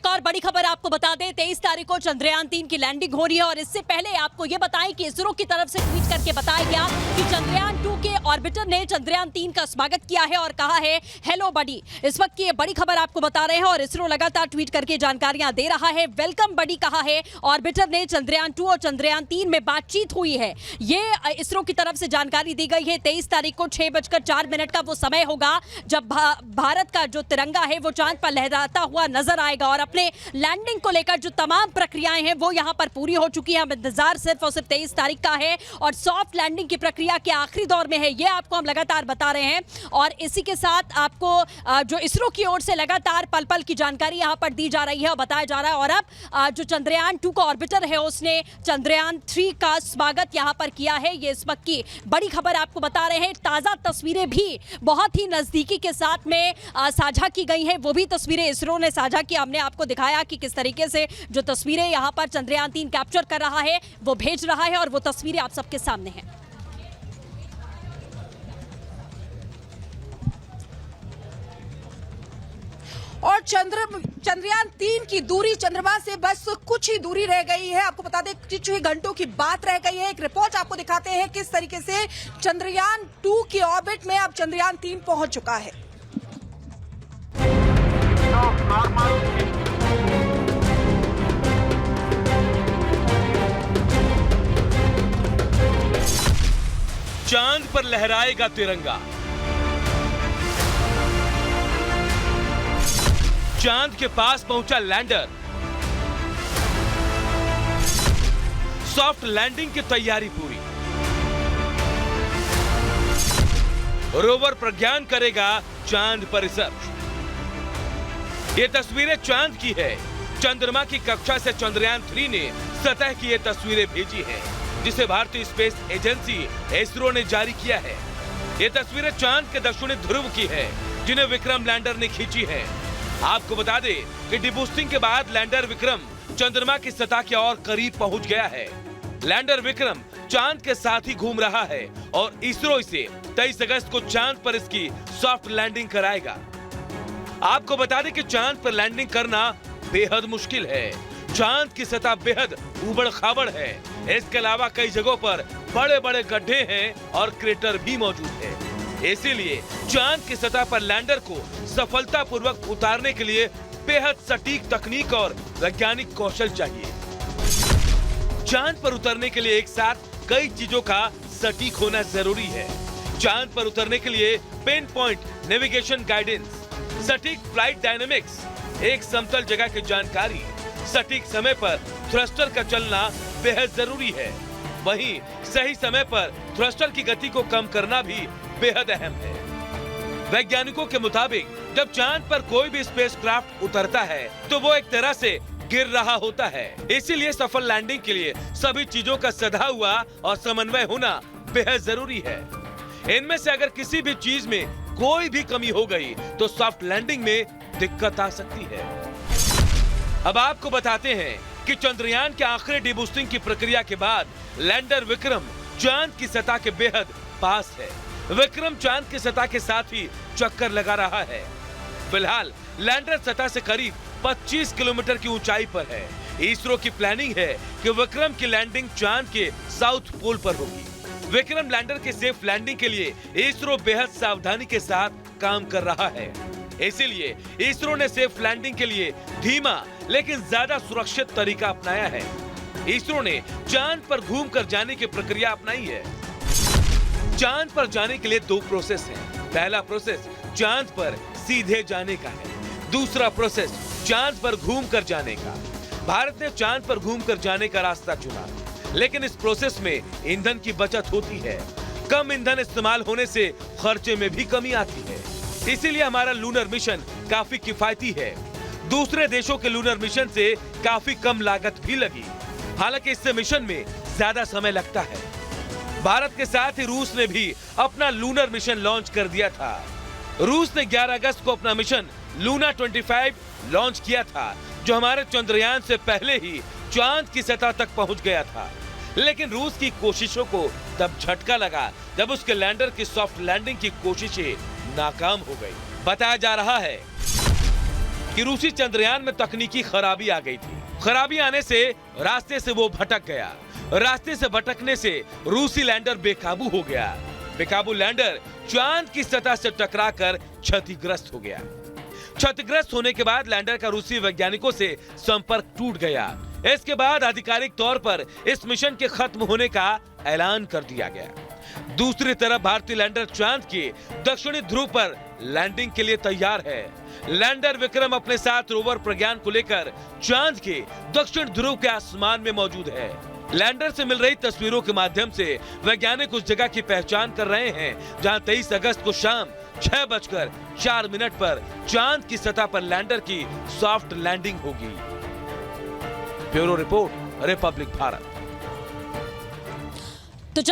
एक और बड़ी खबर आपको बता दें, 23 तारीख को चंद्रयान 3 की लैंडिंग हो रही है और इससे पहले आपको ये बताएं कि इसरो की तरफ से ट्वीट करके बताया गया कि चंद्रयान 2 के ऑर्बिटर ने चंद्रयान 3 का स्वागत किया है और कहा है हेलो बडी। इस वक्त की ये बड़ी खबर आपको बता रहे हैं और इसरो लगातार ट्वीट करके जानकारियां दे रहा है। वेलकम बडी कहा है ऑर्बिटर ने। चंद्रयान 2 और चंद्रयान 3 में बातचीत हुई है, ये इसरो की तरफ से जानकारी दी गई है। 23 तारीख को 6:04 का वो समय होगा जब भारत का जो तिरंगा है वो चांद पर लहराता हुआ नजर आएगा और अपने लैंडिंग को लेकर जो तमाम प्रक्रियाएं हैं वो यहां पर पूरी हो चुकी हैं। अब इंतजार सिर्फ और सिर्फ 23 तारीख का है और सॉफ्ट लैंडिंग की प्रक्रिया के आखिरी दौर में है, ये आपको हम लगातार बता रहे हैं। और इसी के साथ आपको जो इसरो की ओर से लगातार पल पल की जानकारी यहां पर दी जा रही है और बताया जा रहा है। और अब जो चंद्रयान 2 का ऑर्बिटर है उसने चंद्रयान 3 का स्वागत यहां पर किया है। ये इस वक्त की बड़ी खबर आपको बता रहे हैं। ताजा तस्वीरें भी बहुत ही नजदीकी के साथ में साझा की गई हैं, वो भी तस्वीरें इसरो ने साझा की। हमने आपको दिखाया कि किस तरीके से जो तस्वीरें यहां पर चंद्रयान 3 कैप्चर कर रहा है वो भेज रहा है और वो तस्वीरें आप सबके सामने हैं। और चंद्रयान 3 की दूरी चंद्रमा से बस कुछ ही दूरी रह गई है। आपको बता दें कुछ ही घंटों की बात रह गई है। एक रिपोर्ट आपको दिखाते हैं किस तरीके से चंद्रयान 2 की ऑर्बिट में अब चंद्रयान 3 पहुंच चुका है। चांद पर लहराएगा तिरंगा। चांद के पास पहुंचा लैंडर। सॉफ्ट लैंडिंग की तैयारी पूरी। रोवर प्रज्ञान करेगा चांद पर रिसर्च। ये तस्वीरें चांद की है। चंद्रमा की कक्षा से चंद्रयान 3 ने सतह की ये तस्वीरें भेजी हैं, जिसे भारतीय स्पेस एजेंसी इसरो ने जारी किया है। ये तस्वीरें चांद के दक्षिणी ध्रुव की है, जिन्हें विक्रम लैंडर ने खींची है। आपको बता दें कि डिबूस्टिंग के बाद लैंडर विक्रम चंद्रमा की सतह के और करीब पहुंच गया है। लैंडर विक्रम चांद के साथ ही घूम रहा है और इसरो इसे 23 अगस्त को चांद पर इसकी सॉफ्ट लैंडिंग कराएगा। आपको बता दें कि चांद पर लैंडिंग करना बेहद मुश्किल है। चांद की सतह बेहद उबड़ खाबड़ है। इसके अलावा कई जगहों पर बड़े बड़े गड्ढे हैं और क्रेटर भी मौजूद है। इसीलिए चांद की सतह पर लैंडर को सफलतापूर्वक उतारने के लिए बेहद सटीक तकनीक और वैज्ञानिक कौशल चाहिए। चांद पर उतरने के लिए एक साथ कई चीजों का सटीक होना जरूरी है। चांद पर उतरने के लिए पिन पॉइंट नेविगेशन गाइडेंस, सटीक फ्लाइट डायनेमिक्स, एक समतल जगह की जानकारी, सटीक समय पर थ्रस्टर का चलना बेहद जरूरी है। वहीं सही समय पर थ्रस्टर की गति को कम करना भी बेहद अहम है। वैज्ञानिकों के मुताबिक जब चांद पर कोई भी स्पेसक्राफ्ट उतरता है तो वो एक तरह से गिर रहा होता है। इसीलिए सफल लैंडिंग के लिए सभी चीजों का सधा हुआ और समन्वय होना बेहद जरूरी है। इनमें से अगर किसी भी चीज में कोई भी कमी हो गई तो सॉफ्ट लैंडिंग में दिक्कत आ सकती है। अब आपको बताते हैं कि चंद्रयान के आखिरी डिबूस्टिंग की प्रक्रिया के बाद लैंडर विक्रम चांद की सतह के बेहद पास है। विक्रम चांद की सतह के साथ ही चक्कर लगा रहा है। फिलहाल लैंडर सतह से करीब 25 किलोमीटर की ऊंचाई पर है। इसरो की प्लानिंग है कि विक्रम की लैंडिंग चांद के साउथ पोल पर होगी। विक्रम लैंडर के सेफ लैंडिंग के लिए इसरो बेहद सावधानी के साथ काम कर रहा है। इसीलिए इसरो ने सेफ लैंडिंग के लिए धीमा लेकिन ज्यादा सुरक्षित तरीका अपनाया है। इसरो ने चांद पर घूमकर जाने की प्रक्रिया अपनाई है। चांद पर जाने के लिए 2 प्रोसेस हैं। पहला प्रोसेस चांद पर सीधे जाने का है, दूसरा प्रोसेस चांद पर घूमकर जाने का। भारत ने चांद पर घूमकर जाने का रास्ता चुना, लेकिन इस प्रोसेस में ईंधन की बचत होती है। कम ईंधन इस्तेमाल होने से खर्चे में भी कमी आती है। इसीलिए हमारा लूनर मिशन काफी किफायती है। दूसरे देशों के लूनर मिशन से काफी कम लागत भी लगी। हालांकि इससे मिशन में ज्यादा समय लगता है। भारत के साथ ही रूस ने भी अपना लूनर मिशन लॉन्च कर दिया था। रूस ने 11 अगस्त को अपना मिशन लूना 25 लॉन्च किया था, जो हमारे चंद्रयान से पहले ही चांद की सतह तक पहुंच गया था। लेकिन रूस की कोशिशों को तब झटका लगा जब उसके लैंडर की सॉफ्ट लैंडिंग की कोशिशें नाकाम हो गई। बताया जा रहा है कि रूसी चंद्रयान में तकनीकी खराबी आ गई थी। खराबी आने से रास्ते से वो भटक गया। रास्ते से भटकने से रूसी लैंडर बेकाबू हो गया। बेकाबू लैंडर चांद की सतह से टकराकर क्षतिग्रस्त हो गया। क्षतिग्रस्त होने के बाद लैंडर का रूसी वैज्ञानिकों से संपर्क टूट गया। इसके बाद आधिकारिक तौर पर इस मिशन के खत्म होने का ऐलान कर दिया गया। दूसरी तरफ भारतीय लैंडर चांद के दक्षिणी ध्रुव पर लैंडिंग के लिए तैयार है। लैंडर विक्रम अपने साथ रोवर प्रज्ञान को लेकर चांद के दक्षिण ध्रुव के आसमान में मौजूद है। लैंडर से मिल रही तस्वीरों के माध्यम से वैज्ञानिक उस जगह की पहचान कर रहे हैं जहां 23 अगस्त को शाम 6:04 पर चांद की सतह पर लैंडर की सॉफ्ट लैंडिंग होगी। Bureau report, Republic Bharat.